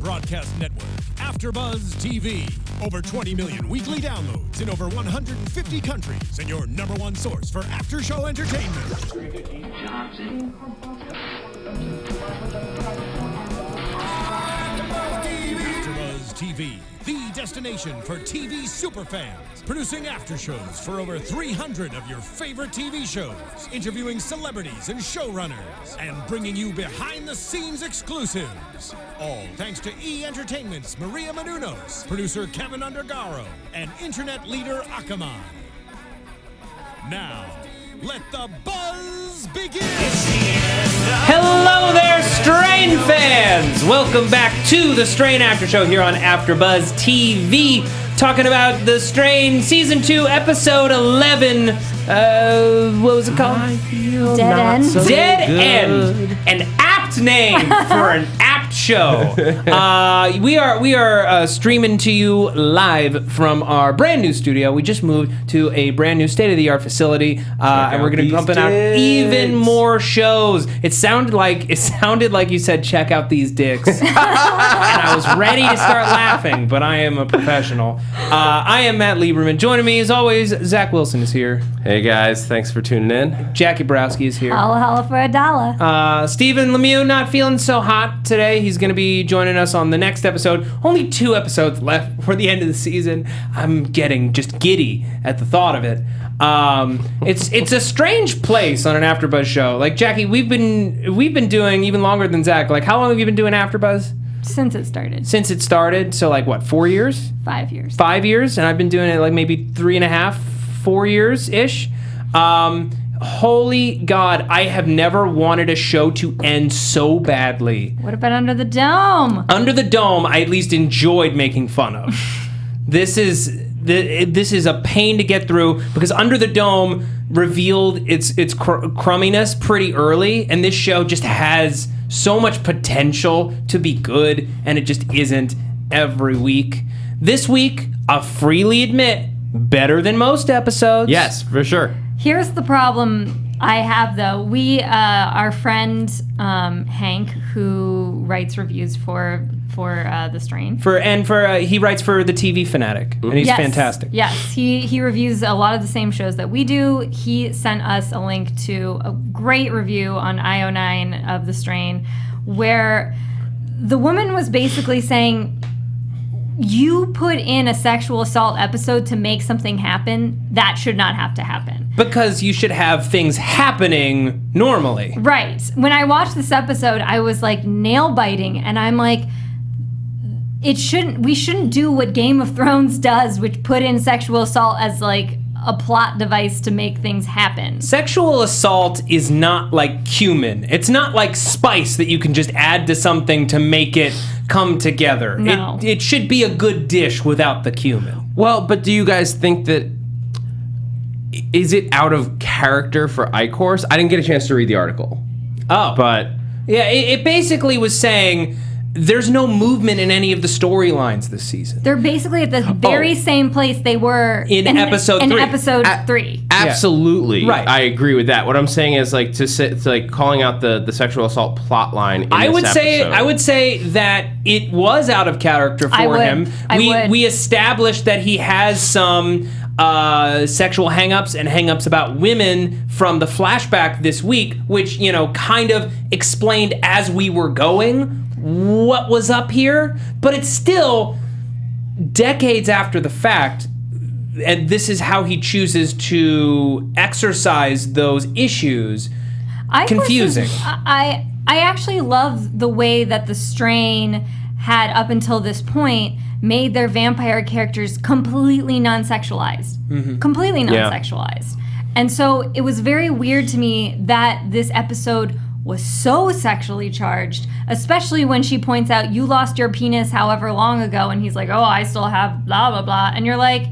broadcast network, AFTERBUZZ TV. Over 20 million weekly downloads in over 150 countries, and your #1 source for after-show entertainment. AFTERBUZZ TV, the destination for TV superfans. Producing aftershows for over 300 of your favorite TV shows, interviewing celebrities and showrunners, and bringing you behind-the-scenes exclusives. All thanks to E! Entertainment's Maria Menounos, producer Kevin Undergaro, and internet leader Akamai. Now, let the buzz begin! Hello there, Strain fans! Welcome back to the Strain After Show here on AFTERBUZZ TV. Talking about the Strain Season 2, Episode 11. What was it called? Dead End. So Dead End. An apt name for an apt show. We are streaming to you live from our brand new studio. We just moved to a brand new state-of-the-art facility, and we're going to be pumping out even more shows. It sounded like you said, "Check out these dicks," and I was ready to start laughing, but I am a professional. I am Matt Lieberman. Joining me, as always, Zach Wilson is here. Hey guys, thanks for tuning in. Jacque Borowski is here. Holla holla for $1. Stephen Lemieux not feeling so hot today. He's going to be joining us on the next episode. Only 2 episodes left before the end of the season. I'm getting just giddy at the thought of it. It's a strange place on an AfterBuzz show. Like, Jacque, we've been doing even longer than Zach. Like, how long have you been doing AfterBuzz? Since it started. Since it started, so like what, 4 years? 5 years. 5 years, and I've been doing it like maybe 3.5, 4 years-ish. Holy God, I have never wanted a show to end so badly. What about Under the Dome? Under the Dome, I at least enjoyed making fun of. This is a pain to get through because Under the Dome revealed its crumminess pretty early, and this show just has so much potential to be good, and it just isn't every week. This week, I'll freely admit, better than most episodes. Yes, for sure. Here's the problem I have, though. Our friend Hank, who writes reviews for The Strain. He writes for the TV Fanatic, and he's fantastic. Yes, he reviews a lot of the same shows that we do. He sent us a link to a great review on IO9 of The Strain, where the woman was basically saying, you put in a sexual assault episode to make something happen, that should not have to happen. Because you should have things happening normally. Right. When I watched this episode, I was like nail biting, and I'm like, we shouldn't do what Game of Thrones does, which put in sexual assault as like a plot device to make things happen. Sexual assault is not like cumin. It's not like spice that you can just add to something to make it come together. No. It should be a good dish without the cumin. Well, but do you guys think that, is it out of character for Icor's? I didn't get a chance to read the article. Oh. But yeah, it basically was saying there's no movement in any of the storylines this season. They're basically at the very same place they were in episode 3. In episode 3. Absolutely, yeah. Right. I agree with that. What I'm saying is like to calling out the sexual assault plot line. In I would this say episode. that it was out of character for him. We established that he has some sexual hang-ups and hang-ups about women from the flashback this week, which, kind of explained as we were going what was up here, but it's still decades after the fact, and this is how he chooses to exercise those issues. Confusing. I actually love the way that The Strain had, up until this point, made their vampire characters completely non-sexualized. Mm-hmm. Completely non-sexualized. Yeah. And so it was very weird to me that this episode was so sexually charged, especially when she points out, you lost your penis however long ago, and he's like, oh, I still have blah, blah, blah. And you're like,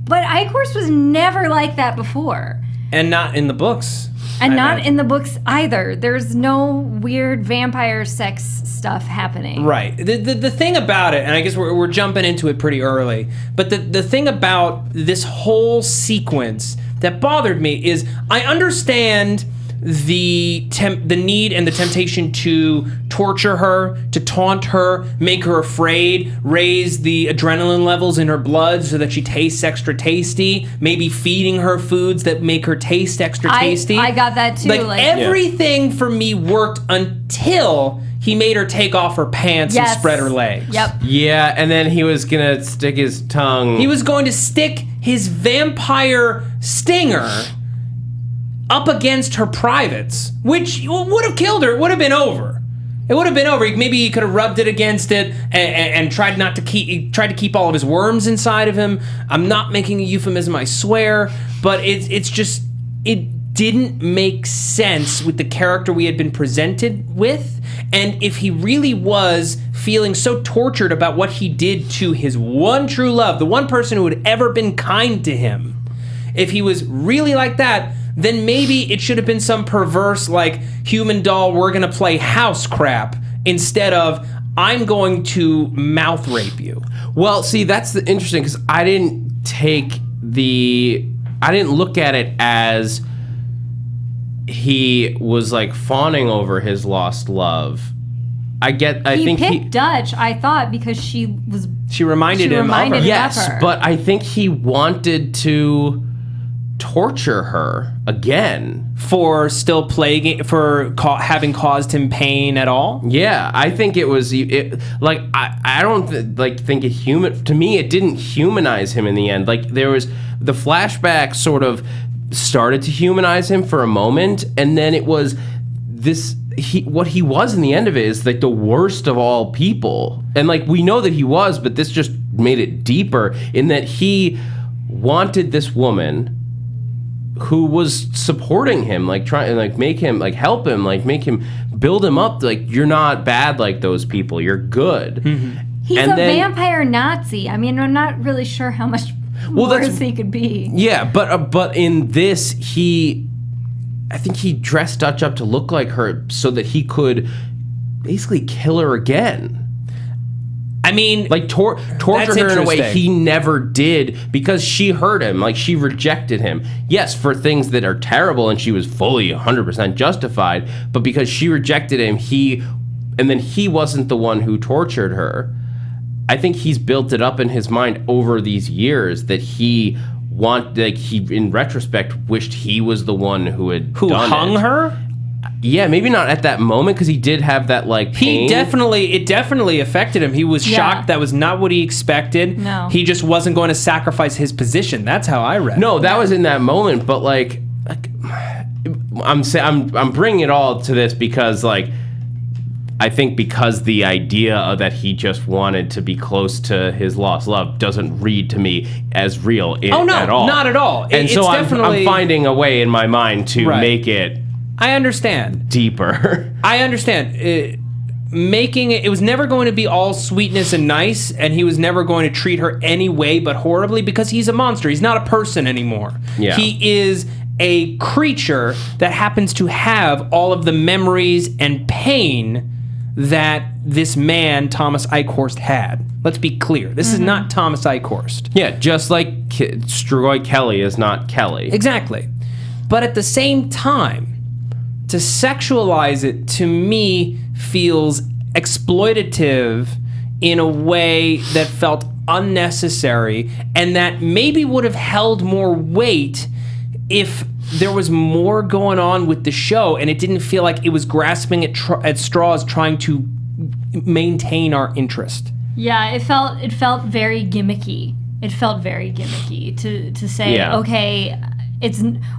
but Icor's was never like that before. And not in the books. And not in the books either. There's no weird vampire sex stuff happening. Right. The thing about it, and I guess we're jumping into it pretty early, but the thing about this whole sequence that bothered me is I understand the need and the temptation to torture her, to taunt her, make her afraid, raise the adrenaline levels in her blood so that she tastes extra tasty, maybe feeding her foods that make her taste extra tasty. I got that too. Like everything for me worked until he made her take off her pants and spread her legs. Yep. Yeah, and then he was gonna stick his tongue. He was going to stick his vampire stinger up against her privates, which would have killed her. It would have been over. It would have been over. Maybe he could have rubbed it against it and tried to keep all of his worms inside of him. I'm not making a euphemism, I swear, but it's just, it didn't make sense with the character we had been presented with. And if he really was feeling so tortured about what he did to his one true love, the one person who had ever been kind to him, if he was really like that, then maybe it should have been some perverse, like, human doll, we're gonna play house crap, instead of, I'm going to mouth rape you. Well, see, that's the interesting, because I didn't look at it as he was, like, fawning over his lost love. I think he picked Dutch, I thought, because she reminded him of her. Yes, but I think he wanted to torture her again for still having caused him pain at all. Yeah, I think it was like I don't think it to me it didn't humanize him in the end. Like there was the flashback sort of started to humanize him for a moment, and then it was what he was in the end of it is like the worst of all people. And like we know that he was, but this just made it deeper in that he wanted this woman who was supporting him, like trying to like make him like help him, like make him build him up, like you're not bad like those people, you're good. Mm-hmm. He's a vampire Nazi. I mean, I'm not really sure how much worse he could be. Yeah, but in this, I think he dressed Dutch up to look like her so that he could basically kill her again. I mean, like torture her in a way he never did because she hurt him. Like she rejected him. Yes, for things that are terrible, and she was fully 100% justified. But because she rejected him, and then he wasn't the one who tortured her. I think he's built it up in his mind over these years that he in retrospect wished he was the one who hung her. Yeah, maybe not at that moment because he did have that like pain. It definitely affected him. He was shocked. That was not what he expected. No. He just wasn't going to sacrifice his position. That's how I read it. No, that was in that moment, but like I'm bringing it all to this because like I think because the idea that he just wanted to be close to his lost love doesn't read to me as real at all. Not at all. And so I'm finding a way in my mind to make it. I understand. Deeper. I understand. It was never going to be all sweetness and nice, and he was never going to treat her any way but horribly because he's a monster. He's not a person anymore. Yeah. He is a creature that happens to have all of the memories and pain that this man, Thomas Eichhorst, had. Let's be clear. This is not Thomas Eichhorst. Yeah, just like Strigoi Kelly is not Kelly. Exactly. But at the same time, to sexualize it, to me, feels exploitative in a way that felt unnecessary and that maybe would have held more weight if there was more going on with the show and it didn't feel like it was grasping at straws trying to maintain our interest. Yeah, it felt very gimmicky. It felt very gimmicky to say, okay,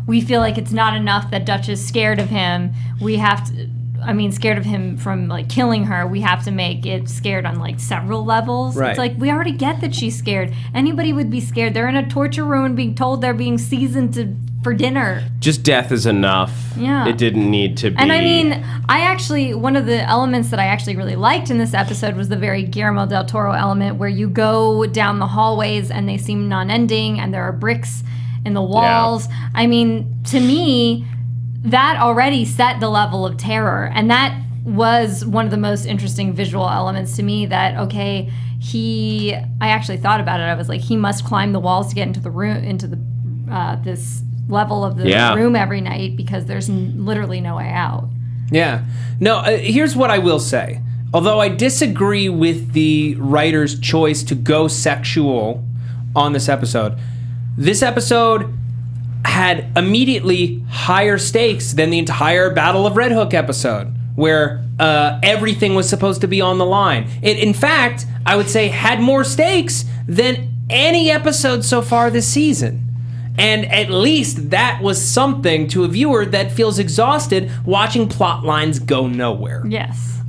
we feel like it's not enough that Dutch is scared of him. Scared of him from like killing her. We have to make it scared on like several levels. Right. It's like we already get that she's scared. Anybody would be scared. They're in a torture room and being told they're being seasoned for dinner. Just death is enough. Yeah. It didn't need to be. And I mean, one of the elements that I actually really liked in this episode was the very Guillermo del Toro element where you go down the hallways and they seem non-ending and there are bricks in the walls. Yeah. I mean, to me, that already set the level of terror. And that was one of the most interesting visual elements to me that, okay, I actually thought about it. I was like, he must climb the walls to get into the room, this level of the room every night because there's literally no way out. Yeah. No, here's what I will say. Although I disagree with the writer's choice to go sexual on this episode had immediately higher stakes than the entire Battle of Red Hook episode, where everything was supposed to be on the line. It, in fact, I would say had more stakes than any episode so far this season. And at least that was something to a viewer that feels exhausted watching plot lines go nowhere. Yes.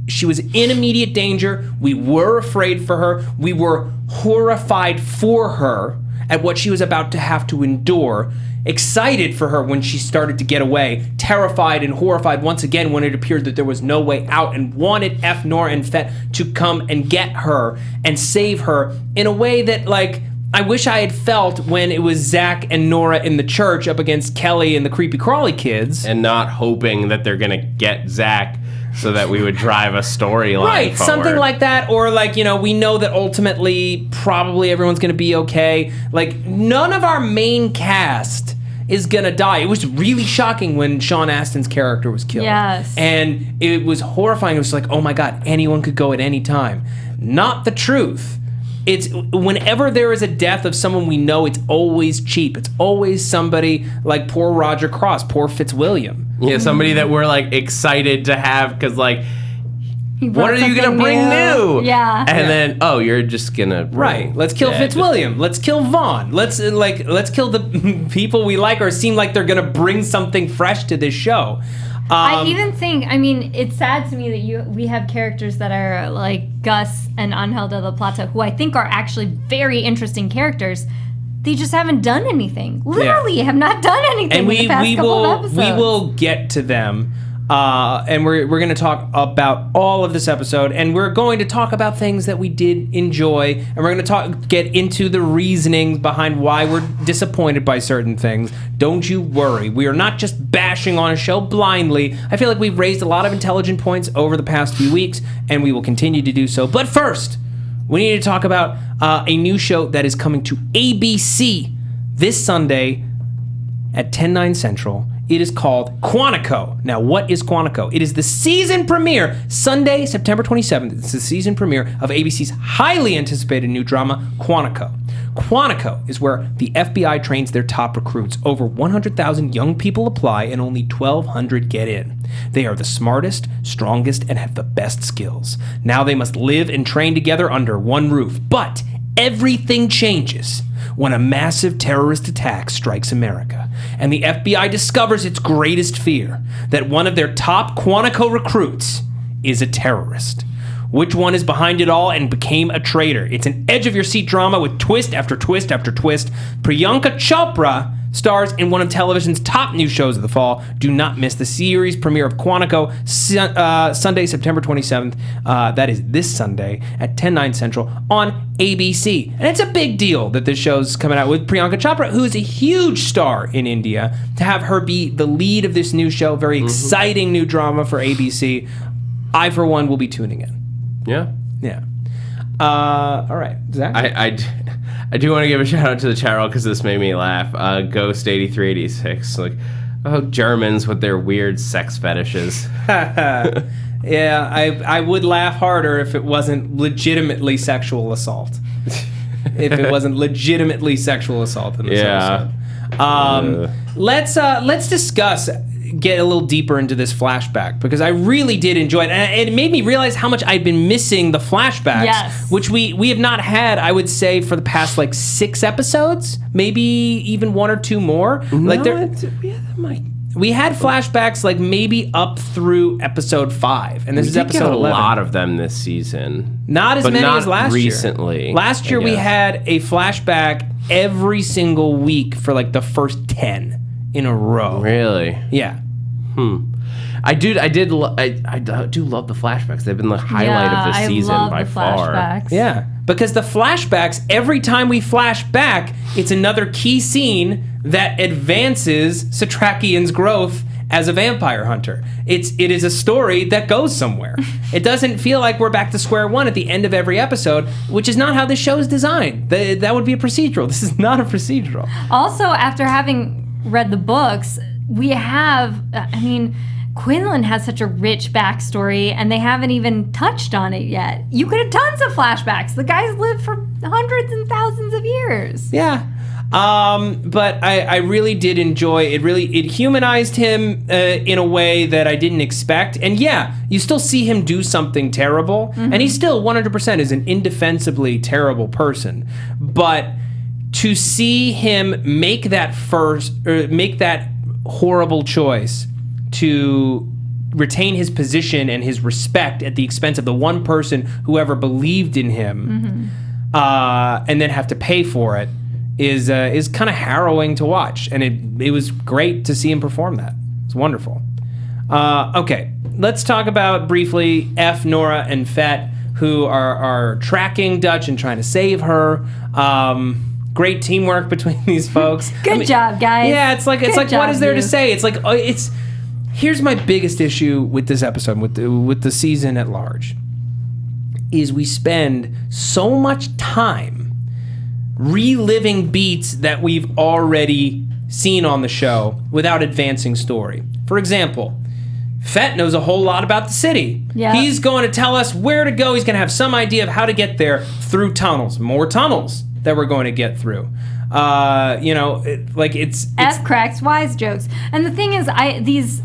She was in immediate danger. We were afraid for her. We were horrified for her at what she was about to have to endure. Excited for her when she started to get away. Terrified and horrified once again when it appeared that there was no way out, and wanted F, Nora, and Fett to come and get her and save her in a way that, like, I wish I had felt when it was Zach and Nora in the church up against Kelly and the creepy crawly kids. And not hoping that they're going to get Zach so that we would drive a storyline right, forward. Something like that. Or, like, you know, we know that ultimately probably everyone's going to be okay. Like, none of our main cast is going to die. It was really shocking when Sean Astin's character was killed. Yes. And it was horrifying. It was like, oh my God, anyone could go at any time. Not the truth. It's whenever there is a death of someone we know, it's always cheap. It's always somebody like poor Roger Cross, poor Fitzwilliam. Yeah, somebody that we're like excited to have because like, what are you gonna bring new? Yeah. And then, oh, you're just gonna right. Let's kill Fitzwilliam. Let's kill Vaughn. Let's kill the people we like or seem like they're gonna bring something fresh to this show. I even think, I mean, it's sad to me that we have characters that are like Gus and Angel de la Plata, who I think are actually very interesting characters. They just haven't done anything. Literally have not done anything in the past couple of episodes. We will get to them. And we're going to talk about all of this episode, and we're going to talk about things that we did enjoy, and we're going to get into the reasonings behind why we're disappointed by certain things. Don't you worry. We are not just bashing on a show blindly. I feel like we've raised a lot of intelligent points over the past few weeks, and we will continue to do so. But first, we need to talk about a new show that is coming to ABC this Sunday at 10/9 Central. It is called Quantico. Now, what is Quantico? It is the season premiere, Sunday, September 27th. It's the season premiere of ABC's highly anticipated new drama, Quantico. Quantico is where the FBI trains their top recruits. Over 100,000 young people apply and only 1,200 get in. They are the smartest, strongest, and have the best skills. Now they must live and train together under one roof. But everything changes when a massive terrorist attack strikes America, and the FBI discovers its greatest fear, that one of their top Quantico recruits is a terrorist. Which one is behind it all and became a traitor? It's an edge-of-your-seat drama with twist after twist after twist. Priyanka Chopra stars in one of television's top new shows of the fall. Do not miss the series premiere of Quantico, Sunday, September 27th. That is this Sunday at 10/9 Central on ABC. And it's a big deal that this show's coming out with Priyanka Chopra, who is a huge star in India. To have her be the lead of this new show, very exciting new drama for ABC. I, for one, will be tuning in. Yeah. Yeah. All right, Zach? I do want to give a shout out to the chat roll because this made me laugh. Ghost 8386, like, oh, Germans with their weird sex fetishes. Yeah, I would laugh harder if it wasn't legitimately sexual assault. If it wasn't legitimately sexual assault in this episode. Let's discuss. Get a little deeper into this flashback because I really did enjoy it, and it made me realize how much I'd been missing the flashbacks, which we have not had, I would say, for the past like 6 episodes, maybe even 1 or 2 more. We had flashbacks like maybe up through episode 5, and this is episode 11. A lot of them this season, not as many as last recently. Year. Last year we had a flashback every single week for like the first 10. In a row. Really? Yeah. I do love the flashbacks. They've been the highlight of the season by far. Flashbacks. Yeah. Because the flashbacks, every time we flash back, it's another key scene that advances Satrakian's growth as a vampire hunter. It is a story that goes somewhere. It doesn't feel like we're back to square one at the end of every episode, which is not how this show is designed. That would be a procedural. This is not a procedural. Also, after having read the books, we have, I mean, Quinlan has such a rich backstory, and they haven't even touched on it yet. You could have tons of flashbacks. The guy's lived for hundreds and thousands of years. Yeah. But I really did enjoy it. It humanized him in a way that I didn't expect. And yeah, you still see him do something terrible, and he still 100% is an indefensibly terrible person. But to see him make that horrible choice to retain his position and his respect at the expense of the one person who ever believed in him, and then have to pay for it, is kind of harrowing to watch, and it was great to see him perform that. It's wonderful. Okay, let's talk about briefly Nora, and Fett, who are tracking Dutch and trying to save her. Great teamwork between these folks. Good job, guys. Yeah, it's like what is there to say? It's like here's my biggest issue with this episode, with the season at large, is we spend so much time reliving beats that we've already seen on the show without advancing story. For example, Fett knows a whole lot about the city. Yeah. He's going to tell us where to go. He's going to have some idea of how to get there through tunnels. More tunnels that we're going to get through. It's F cracks wise jokes. And the thing is,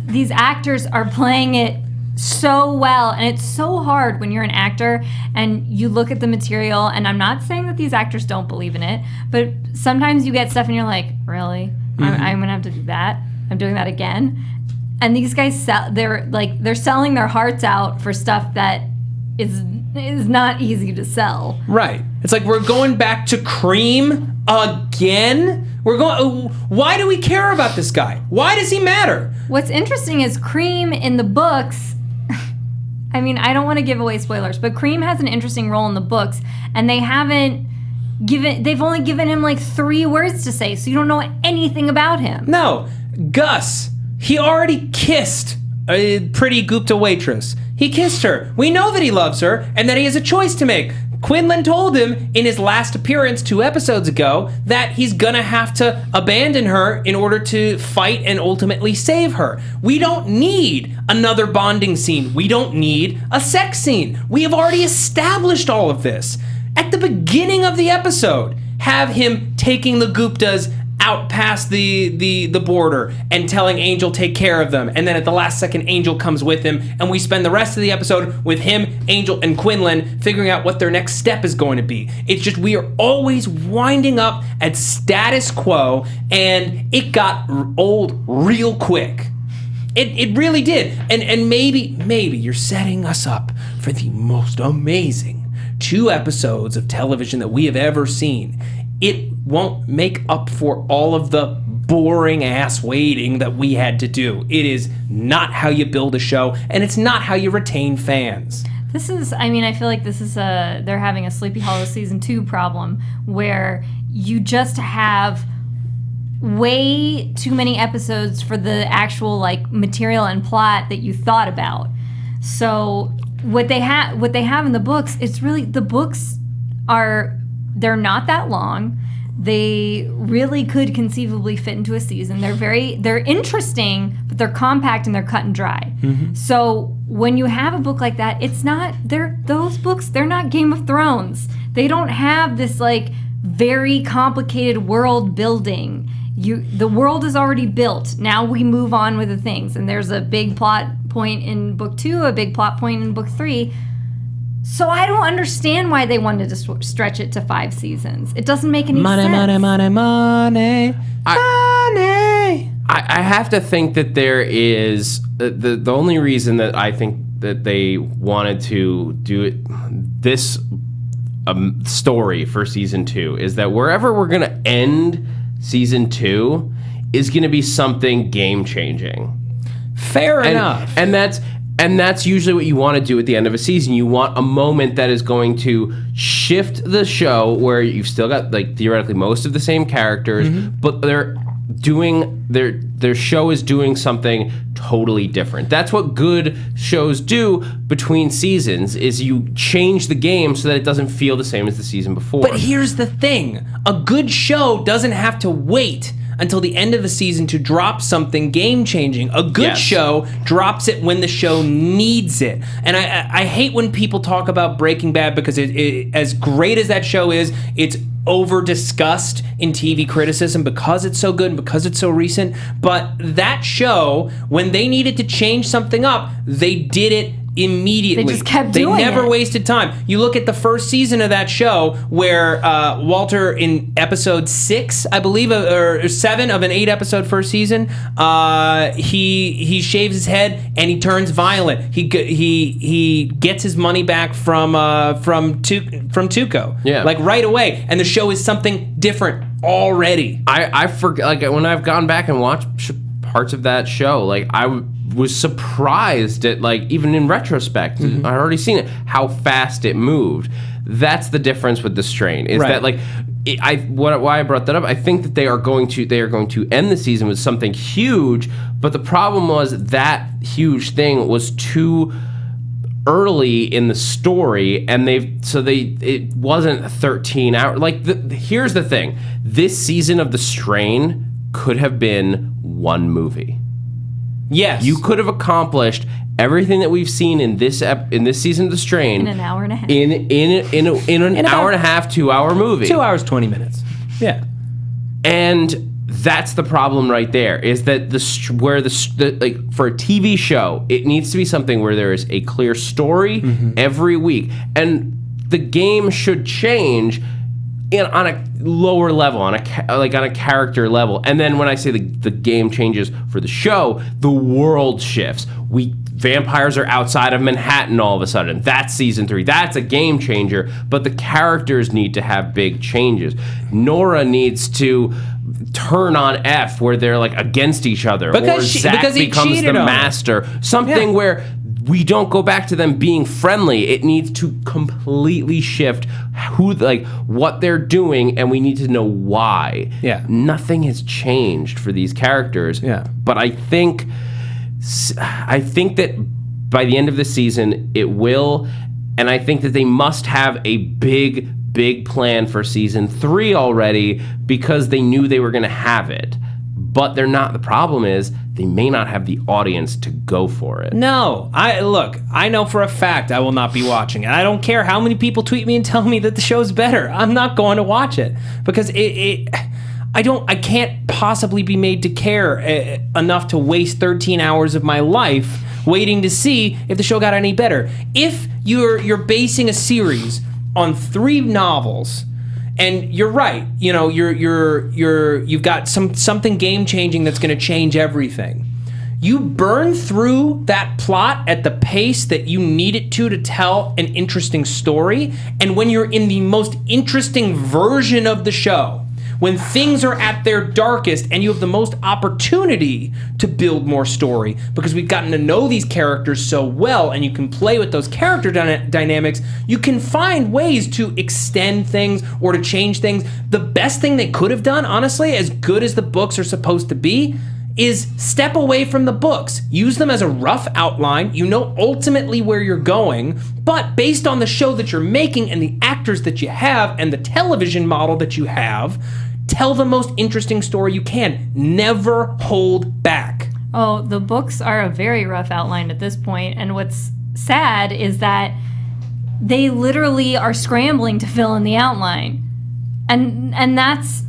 these actors are playing it so well, and it's so hard when you're an actor and you look at the material, and I'm not saying that these actors don't believe in it, but sometimes you get stuff and you're like, really? I'm gonna have to do that? I'm doing that again? And these guys they're selling their hearts out for stuff that is not easy to sell. Right. It's like we're going back to Cream again? Why do we care about this guy? Why does he matter? What's interesting is Cream in the books, I mean, I don't want to give away spoilers, but Cream has an interesting role in the books, and they've only given him like 3 words to say, so you don't know anything about him. No. Gus, he already kissed a pretty Gupta waitress. He kissed her. We know that he loves her and that he has a choice to make. Quinlan told him in his last appearance 2 episodes ago that he's gonna have to abandon her in order to fight and ultimately save her. We don't need another bonding scene. We don't need a sex scene. We have already established all of this. At the beginning of the episode, have him taking the Guptas out past the border and telling Angel take care of them, and then at the last second Angel comes with him, and we spend the rest of the episode with him, Angel, and Quinlan figuring out what their next step is going to be. It's just we are always winding up at status quo, and it got old real quick. It really did. And maybe you're setting us up for the most amazing 2 episodes of television that we have ever seen. It won't make up for all of the boring ass waiting that we had to do. It is not how you build a show, and it's not how you retain fans. I feel like this is they're having a Sleepy Hollow season 2 problem, where you just have way too many episodes for the actual material and plot that you thought about. So what they have in the books, it's really, the books they're not that long. They really could conceivably fit into a season. They're interesting, but they're compact and they're cut and dry. Mm-hmm. So when you have a book like that, those books, they're not Game of Thrones. They don't have this very complicated world building. The world is already built. Now we move on with the things. And there's a big plot point in book 2, a big plot point in book 3. So I don't understand why they wanted to stretch it to 5 seasons. It doesn't make any sense. Money. I have to think that there is the only reason that I think that they wanted to do this story for season 2 is that wherever we're gonna end season 2 is gonna be something game changing. Fair enough. And that's usually what you want to do at the end of a season. You want a moment that is going to shift the show where you've still got theoretically most of the same characters, mm-hmm. but they're doing their show is doing something totally different. That's what good shows do between seasons, is you change the game so that it doesn't feel the same as the season before. But here's the thing. A good show doesn't have to wait until the end of the season to drop something game-changing. A good show drops it when the show needs it. And I hate when people talk about Breaking Bad because it as great as that show is, it's over-discussed in TV criticism because it's so good and because it's so recent. But that show, when they needed to change something up, they did it immediately. They just kept doing it. They never wasted time. You look at the first season of that show where Walter, in episode 6, I believe, or 7 of an 8-episode first season, he shaves his head and he turns violent. He gets his money back from Tuco. Yeah. Like right away. And the show is something different already. I forget, like when I've gone back and watched parts of that show, like I was surprised at, like, even in retrospect, I'd already seen it, how fast it moved. That's the difference with The Strain. Is that, like, why I brought that up? I think that they are going to end the season with something huge, but the problem was that huge thing was too early in the story, and it wasn't 13 hours. Like, here's the thing: this season of The Strain could have been one movie. Yes. You could have accomplished everything that we've seen in this season of The Strain in an hour and a half. In an hour and a half, 2-hour movie. 2 hours, 20 minutes. Yeah. And that's the problem right there, is that like for a TV show, it needs to be something where there is a clear story every week. And the game should change on a lower level, on a character level. And then when I say the game changes for the show, the world shifts. Vampires are outside of Manhattan all of a sudden. That's season 3. That's a game changer. But the characters need to have big changes. Nora needs to turn on F, where they're like against each other, because Zach he becomes the master. Something where we don't go back to them being friendly. It needs to completely shift what they're doing, and we need to know why. Yeah. Nothing has changed for these characters. Yeah. But I think that by the end of the season, it will, and I think that they must have a big plan for season 3 already, because they knew they were going to have it. But they're not. The problem is they may not have the audience to go for it. No, I know for a fact I will not be watching it. I don't care how many people tweet me and tell me that the show's better. I'm not going to watch it because I can't possibly be made to care enough to waste 13 hours of my life waiting to see if the show got any better. If you're basing a series on 3 novels, and you're right, you've got something game changing that's going to change everything. You burn through that plot at the pace that you need it to tell an interesting story, and when you're in the most interesting version of the show, when things are at their darkest and you have the most opportunity to build more story, because we've gotten to know these characters so well and you can play with those character dynamics, you can find ways to extend things or to change things. The best thing they could have done, honestly, as good as the books are supposed to be, is step away from the books. Use them as a rough outline. You know ultimately where you're going, but based on the show that you're making and the actors that you have and the television model that you have, tell the most interesting story you can. Never hold back. Oh, the books are a very rough outline at this point, and what's sad is that they literally are scrambling to fill in the outline. And that's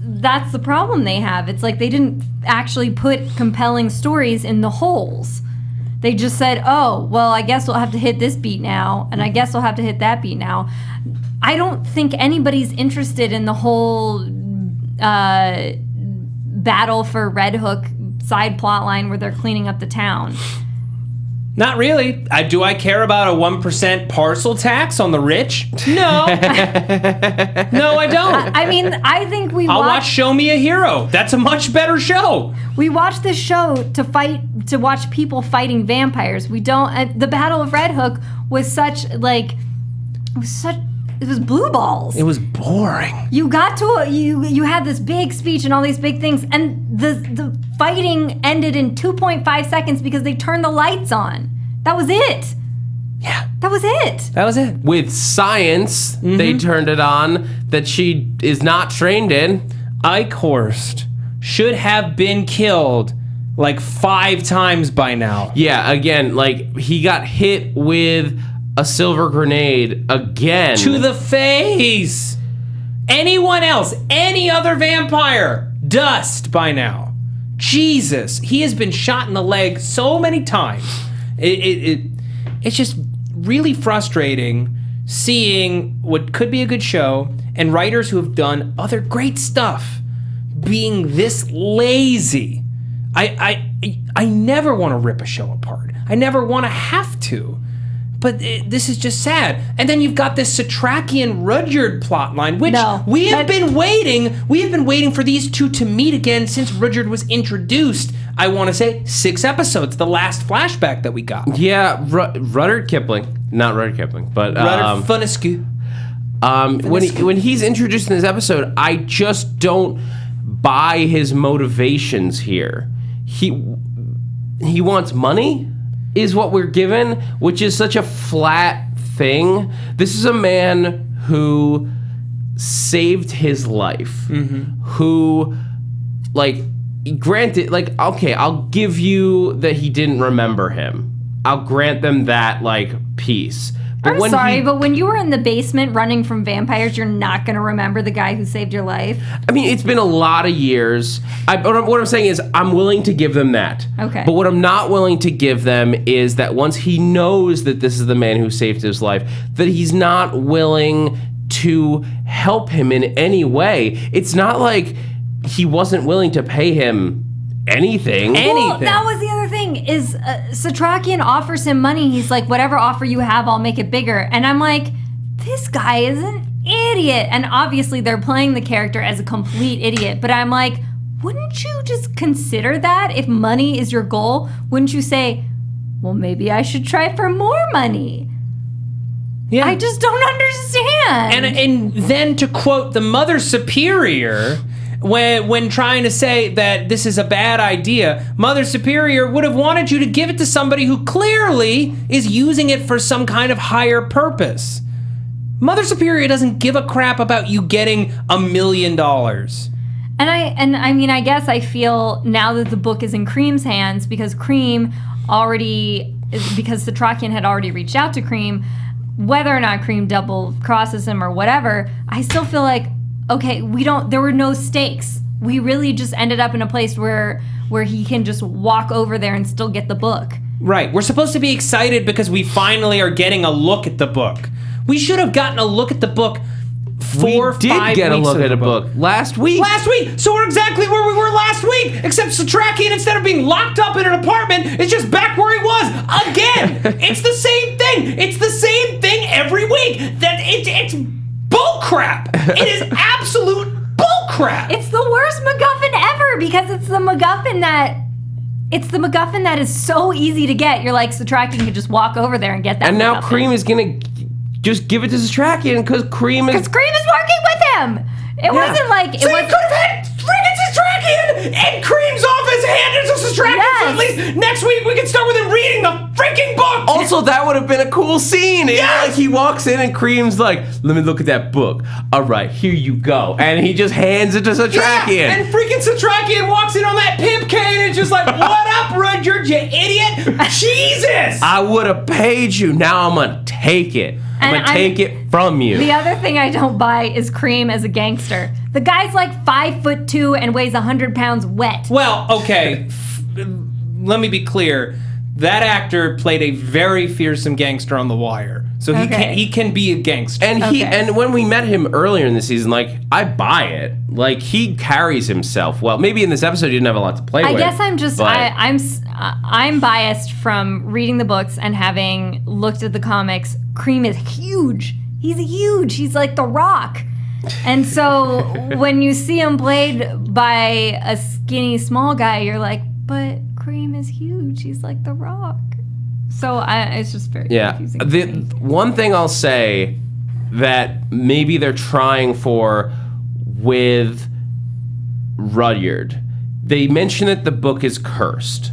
the problem they have. It's like they didn't actually put compelling stories in the holes. They just said, oh, well, I guess we'll have to hit this beat now, and I guess we'll have to hit that beat now. I don't think anybody's interested in the whole battle for Red Hook side plot line where they're cleaning up the town. Not really. Do I care about a 1% parcel tax on the rich? No. No, I don't. I mean, I think I'll watch Show Me a Hero. That's a much better show. We watch this show to watch people fighting vampires. We don't. The Battle of Red Hook was it was blue balls. It was boring. You got to you had this big speech and all these big things, and the fighting ended in 2.5 seconds because they turned the lights on. That was it. Yeah. That was it. That was it. With science, they turned it on that she is not trained in. Ike Horst should have been killed like 5 times by now. Yeah, again, like, he got hit with a silver grenade again. To the face! Anyone else, any other vampire, dust by now. Jesus, he has been shot in the leg so many times. It's just really frustrating seeing what could be a good show and writers who have done other great stuff being this lazy. I never want to rip a show apart. I never want to have to. But this is just sad. And then you've got this Satrakian Rudyard plotline, which we have been waiting for these two to meet again since Rudyard was introduced. I want to say 6 episodes, the last flashback that we got. Yeah, Rudyard Kipling. Not Rudyard Kipling, but... Rudyard Funnescu. When he's introduced in this episode, I just don't buy his motivations here. He wants money, is what we're given, which is such a flat thing. This is a man who saved his life, who, like, granted, like, okay, I'll give you that he didn't remember him. I'll grant them that, like, piece. But I'm sorry, but when you were in the basement running from vampires, you're not going to remember the guy who saved your life? I mean, it's been a lot of years. What I'm saying is I'm willing to give them that. Okay. But what I'm not willing to give them is that once he knows that this is the man who saved his life, that he's not willing to help him in any way. It's not like he wasn't willing to pay him anything. Well, that was the other thing, is Satrakian offers him money. He's like, whatever offer you have, I'll make it bigger. And I'm like, this guy is an idiot. And obviously they're playing the character as a complete idiot. But I'm like, wouldn't you just consider that? If money is your goal, wouldn't you say, well, maybe I should try for more money? Yeah. I just don't understand. And then to quote the Mother Superior... When trying to say that this is a bad idea, Mother Superior would have wanted you to give it to somebody who clearly is using it for some kind of higher purpose. Mother Superior doesn't give a crap about you getting $1 million. And I mean, I guess I feel now that the book is in Cream's hands, because Satrakian had already reached out to Cream, whether or not Cream double crosses him or whatever, I still feel like, okay, there were no stakes. We really just ended up in a place where he can just walk over there and still get the book. Right. We're supposed to be excited because we finally are getting a look at the book. We should have gotten a look at the book 4 or 5 weeks ago. We did get a look at a book last week. So we're exactly where we were last week, except Satrakian, instead of being locked up in an apartment, is just back where he was again. It's the same thing. It's the same thing every week. It's bullcrap. It is absolute bullcrap. It's the worst McGuffin ever, because it's the McGuffin that is so easy to get. You're like, Satrakian could just walk over there and get that. And now McGuffin. Cream is gonna just give it to Satrakian because Cream is working with him. It wasn't like it was. Could have had friggin' Satrakian and Cream's office handed to Satrakian. Yes. So at least next week we can start with him reading the freaking book. Also, that would have been a cool scene. Yes. Like, he walks in and Cream's like, let me look at that book. All right, here you go. And he just hands it to Satrakian. Yeah, and freaking Satrakian walks in on that pimp cane and is just like, what up, Rudyard, you idiot? Jesus! I would have paid you. Now I'm going to take it. I'm going to take it from you. The other thing I don't buy is Cream as a gangster. The guy's like 5'2" and weighs 100 pounds wet. Well, okay. Let me be clear. That actor played a very fearsome gangster on The Wire, so he can be a gangster. And when we met him earlier in the season, like, I buy it. Like, he carries himself well. Maybe in this episode he didn't have a lot to play with. I guess I'm just I'm biased from reading the books and having looked at the comics. Cream is huge. He's like The Rock. And so when you see him played by a skinny small guy, you're like, but Cream is huge. He's like The Rock. So it's just very confusing. The one thing I'll say that maybe they're trying for with Rudyard, they mention that the book is cursed.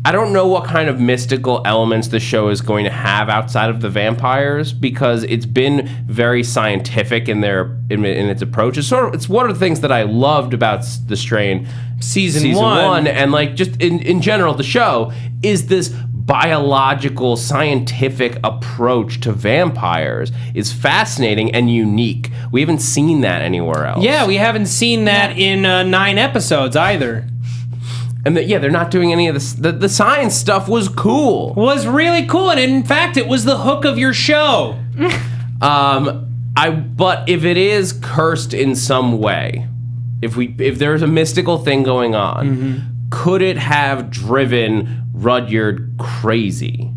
I don't know what kind of mystical elements the show is going to have outside of the vampires, because it's been very scientific in its approach. It's one of the things that I loved about The Strain season one, and like just in general the show is this biological scientific approach to vampires is fascinating and unique. We haven't seen that anywhere else. Yeah, we haven't seen that in 9 episodes either. And they're not doing any of this. The science stuff was cool. Was really cool, and in fact, it was the hook of your show. But if it is cursed in some way, if there's a mystical thing going on, could it have driven Rudyard crazy?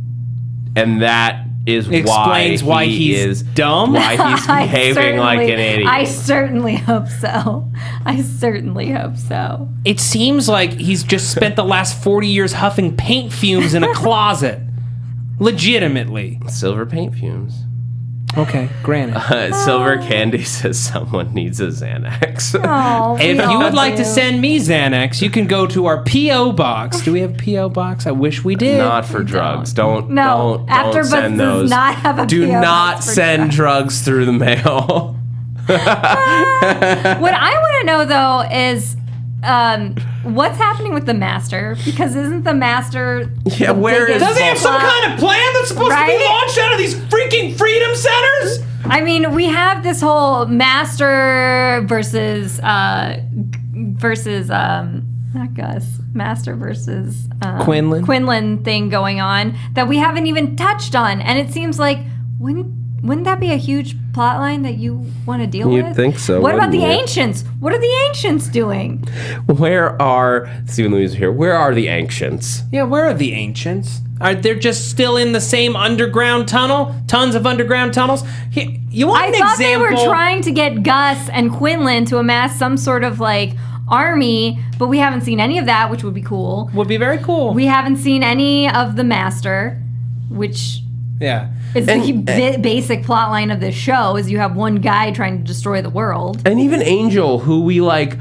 And that explains why he's dumb. Why he's behaving like an idiot. I certainly hope so. It seems like he's just spent the last 40 years huffing paint fumes in a closet. Legitimately. Silver paint fumes. Okay, granted. Silver Candy says someone needs a Xanax. Oh, If you would like to send me Xanax, you can go to our P.O. box. Do we have a P.O. box? I wish we did. Not for drugs. Don't AfterBuzz send those. does not have a Do P.O. not box for send drugs through the mail. What I want to know, though, is what's happening with the Master? Because isn't the Master... Yeah, where is... Does he have some kind of plan that's supposed to be launched out of these freaking freedom centers? I mean, we have this whole Master versus not Gus, Master versus Quinlan thing going on that we haven't even touched on, and it seems like wouldn't that be a huge plot line that you want to deal with? You'd think so. What about the wouldn't it? Ancients? What are the Ancients doing? Where are... Stephen Lemieux here. Where are the Ancients? Yeah, where are the Ancients? Are they just still in the same underground tunnel? Tons of underground tunnels? You want an I thought example? they were trying to get Gus and Quinlan to amass some sort of like army, but we haven't seen any of that, which would be cool. Would be very cool. We haven't seen any of the Master, which... Yeah. It's the basic plot line of this show is you have one guy trying to destroy the world. And even Angel, who we like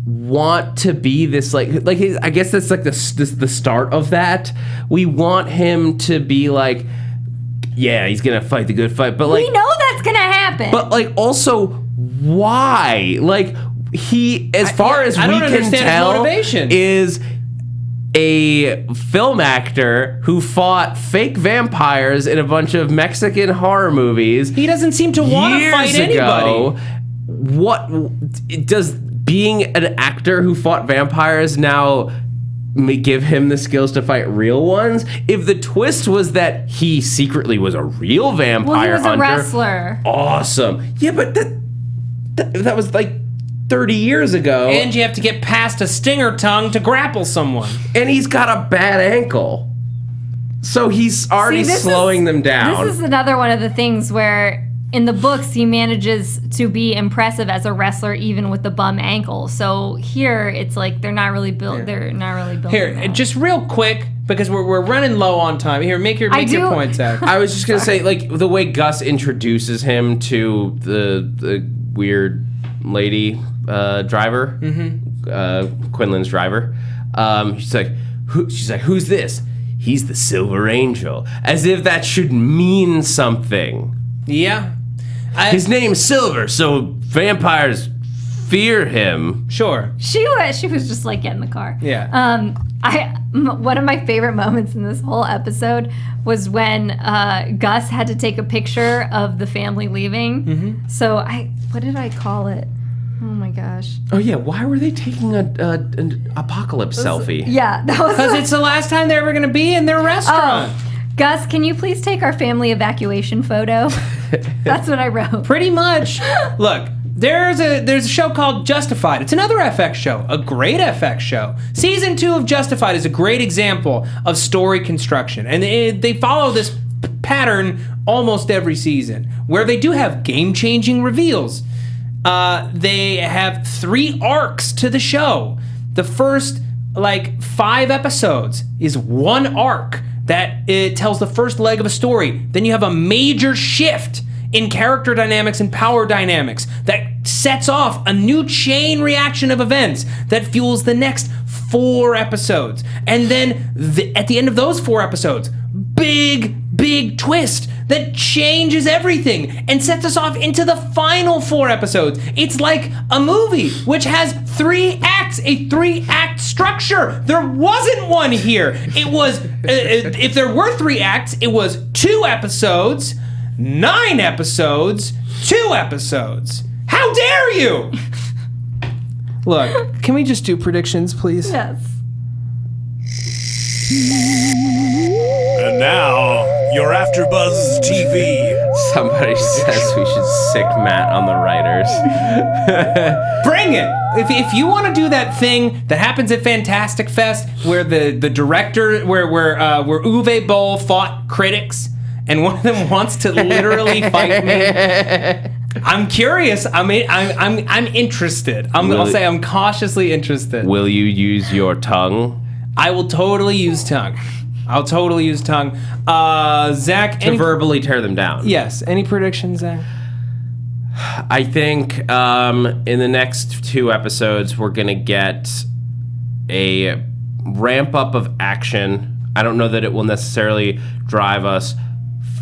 want to be this like I guess that's like the start of that. We want him to be like, yeah, he's gonna fight the good fight, but like we know that's gonna happen. But like also why? Like he, as far as we can tell, is a film actor who fought fake vampires in a bunch of Mexican horror movies. He doesn't seem to want to fight anybody. What does being an actor who fought vampires now give him the skills to fight real ones? If the twist was that he secretly was a real vampire hunter, a wrestler. Awesome. Yeah, but that was like 30 years ago. And you have to get past a stinger tongue to grapple someone. And he's got a bad ankle. So he's already slowing them down. This is another one of the things where in the books he manages to be impressive as a wrestler even with the bum ankle. So here it's like they're not really built. They're not really built. Here, just real quick because we're running low on time. Here, make your point, Zach. I was just gonna say, like, the way Gus introduces him to the weird lady driver, Quinlan's driver. She's like, who's this? He's the Silver Angel, as if that should mean something. Yeah, his name's Silver, so vampires fear him. Sure. She was just like, get in the car. Yeah. One of my favorite moments in this whole episode was when Gus had to take a picture of the family leaving. Mm-hmm. So what did I call it? Oh my gosh. Oh yeah, why were they taking an apocalypse selfie? Yeah, that was because it's the last time they're ever going to be in their restaurant. Gus, can you please take our family evacuation photo? That's what I wrote. Pretty much. Look, there's a show called Justified. It's another FX show, a great FX show. Season 2 of Justified is a great example of story construction, and they follow this pattern almost every season, where they do have game-changing reveals. They have 3 arcs to the show. The first 5 episodes is one arc that it tells the first leg of a story. Then you have a major shift in character dynamics and power dynamics that sets off a new chain reaction of events that fuels the next 4 episodes. And then at the end of those 4 episodes, big twist that changes everything and sets us off into the final 4 episodes. It's like a movie which has 3 acts, a 3-act structure. There wasn't one here. It was, if there were 3 acts, it was 2 episodes, 9 episodes, 2 episodes. How dare you? Look, can we just do predictions, please? Yes. And now, your AfterBuzz TV. Somebody says we should sick Matt on the writers. Bring it! If you want to do that thing that happens at Fantastic Fest, where the director, where Uwe Boll fought critics, and one of them wants to literally fight me. I'm curious. I'm interested. I'll say I'm cautiously interested. Will you use your tongue? I will totally use tongue. I'll totally use tongue. Zach, To verbally tear them down. Yes. Any predictions, Zach? I think in the next 2 episodes, we're going to get a ramp up of action. I don't know that it will necessarily drive us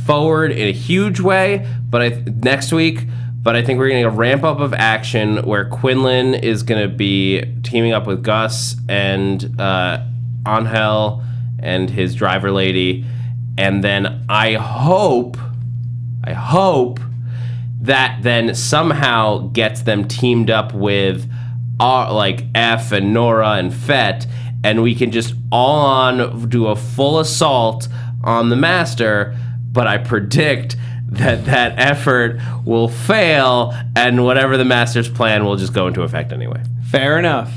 forward in a huge way, but next week. But I think we're going to get a ramp up of action where Quinlan is going to be teaming up with Gus and Angel and his driver lady. And then I hope that then somehow gets them teamed up with like F and Nora and Fett, and we can just all do a full assault on the Master. But I predict that effort will fail, and whatever the Master's plan will just go into effect anyway. Fair enough.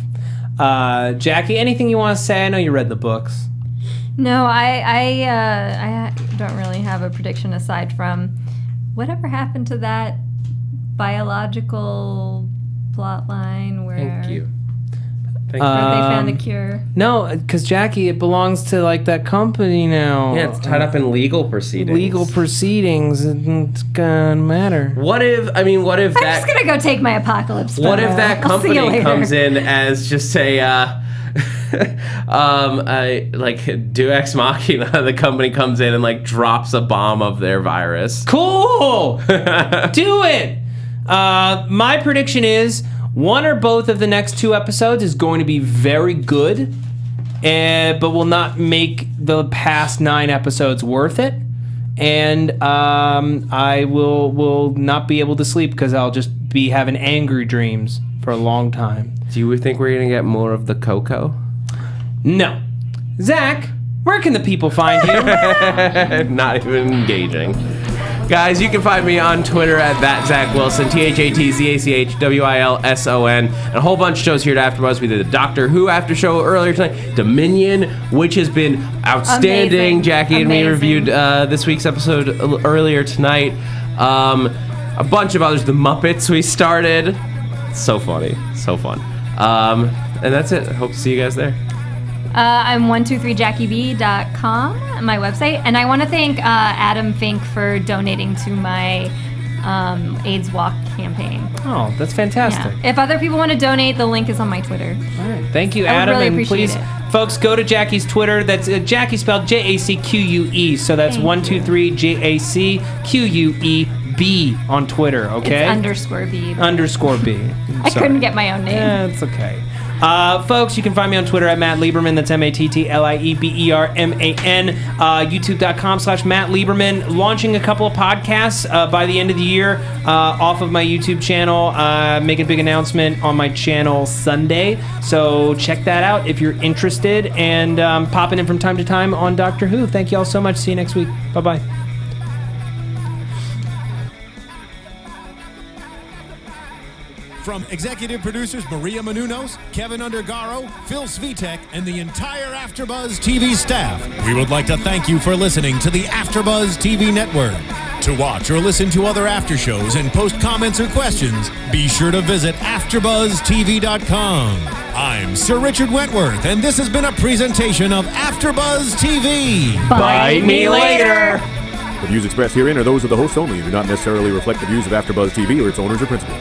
Jackie, anything you want to say? I know you read the books. No, I don't really have a prediction aside from whatever happened to that biological plot line where Thank you. where they found a cure. No, because Jackie, it belongs to like that company now. Yeah, it's tied up in legal proceedings. Legal proceedings, it's gonna matter. What if I'm that? just gonna go take my apocalypse. What if photo. that I'll see you company later. comes in as just a like Deus Ex Machina? The company comes in and like drops a bomb of their virus. Cool! Do it! My prediction is one or both of the next 2 episodes is going to be very good, but will not make the past 9 episodes worth it. And I will not be able to sleep because I'll just be having angry dreams for a long time. Do you think we're gonna get more of the Coco? No. Zach, where can the people find you? Not even engaging. Guys, you can find me on Twitter at @ZachWilson, ThatZachWilson, and a whole bunch of shows here at AfterBuzz. We did the Doctor Who after show earlier tonight, Dominion, which has been outstanding. Amazing. Jackie and me Amazing. reviewed this week's episode earlier tonight. A bunch of others, the Muppets we started. So funny, so fun. And that's it. I hope to see you guys there. I'm 123jackieb.com, my website, and I want to thank Adam Fink for donating to my AIDS Walk campaign. Oh, that's fantastic. Yeah. If other people want to donate, the link is on my Twitter. All right. Thank you, I would Adam. really and appreciate please, it. folks, go to Jackie's Twitter. That's Jackie spelled JACQUE. So that's Thank 123JACQUEB on Twitter, okay? It's _B. _B. I couldn't get my own name. Yeah, it's okay. Folks, you can find me on Twitter at Matt Lieberman. That's MattLieberman. YouTube.com/Matt Lieberman. Launching a couple of podcasts by the end of the year off of my YouTube channel. Make a big announcement on my channel Sunday. So check that out if you're interested. And popping in from time to time on Doctor Who. Thank you all so much. See you next week. Bye-bye. From executive producers Maria Menounos, Kevin Undergaro, Phil Svitek, and the entire AfterBuzz TV staff, we would like to thank you for listening to the AfterBuzz TV network. To watch or listen to other after shows and post comments or questions, be sure to visit AfterBuzzTV.com. I'm Sir Richard Wentworth, and this has been a presentation of AfterBuzz TV. Bite me later. The views expressed herein are those of the hosts only and do not necessarily reflect the views of AfterBuzz TV or its owners or principals.